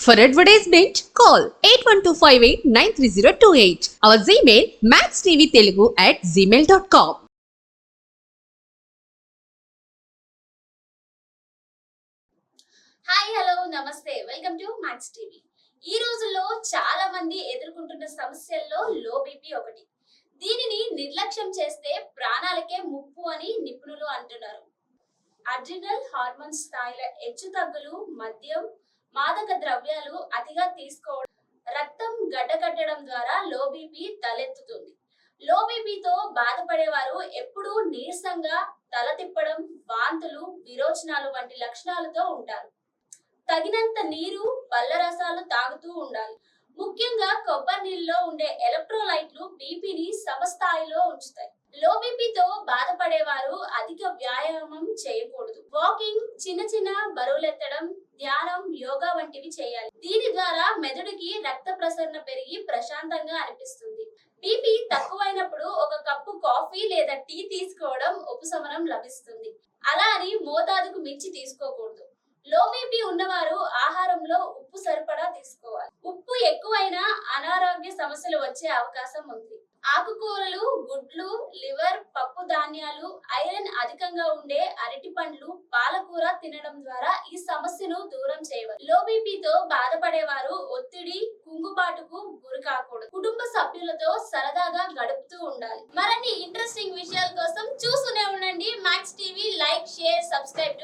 For advertisement, call 8125893028. Our Gmail maxtvtelugu@gmail.com. Hi hello నమస్తే welcome to max TV. ఈ రోజుల్లో చాలా మంది ఎదుర్కొంటున్న సమస్యల్లో లో బీపీ ఒకటి. దీనిని నిర్లక్ష్యం చేస్తే ప్రాణాలకే ముప్పు అని నిపుణులు అంటున్నారు. అడ్రినల్ హార్మోన్ స్థాయిల హెచ్చుతగ్గులు, మద్యం, మాదక ద్రవ్యాలు అతిగా తీసుకోవడం, రక్తం గడ్డకట్టడం ద్వారా లో బీపీ తలెత్తుతుంది. లో బీపీతో బాధపడేవారు ఎప్పుడూ నీరసంగా, తల తిప్పడం, వాంతులు, విరోచనాలు వంటి లక్షణాలతో ఉంటారు. తగినంత నీరు, పళ్ళ రసాలు తాగుతూ ఉండాలి. ముఖ్యంగా కొబ్బరి నీళ్ళలో ఉండే ఎలక్ట్రోలైట్లు బీపీని సమస్థాయిలో ఉంచుతాయి. లో బీపీతో బాధపడేవారు అధిక వ్యాయామం చేయకూడదు. వాకింగ్, చిన్న చిన్న బరువులెత్తడం, ధ్యానం, యోగా వంటివి చేయాలి. దీని ద్వారా మెదడుకి రక్త ప్రసరణ పెరిగి ప్రశాంతంగా అనిపిస్తుంది. బీపీ తక్కువైనప్పుడు ఒక కప్పు కాఫీ లేదా టీ తీసుకోవడం ఉపశమనం లభిస్తుంది. అలా అని మోతాదుకు మించి తీసుకోకూడదు. లో బీపీ ఉన్నవారు ఆహారంలో ఉప్పు సరిపడా తీసుకోవాలి. ఉప్పు ఎక్కువైనా అనారోగ్య సమస్యలు వచ్చే అవకాశం ఉంది. ఆకుకూరలు, గుడ్లు, లివర్, పప్పు ధాన్యాలు, ఐరన్ అధికంగా ఉండే అరటి పండ్లు, పాలకూర తినడం ద్వారా ఈ సమస్యను దూరం చేయవచ్చు. లో బీపీతో బాధపడేవారు ఒత్తిడి, కుంగుబాటుకు గురి కాకూడదు. కుటుంబ సభ్యులతో సరదాగా గడుపుతూ ఉండాలి. మరిన్ని ఇంట్రెస్టింగ్ విషయాల కోసం చూస్తూనే ఉండండి max TV. Like, share, subscribe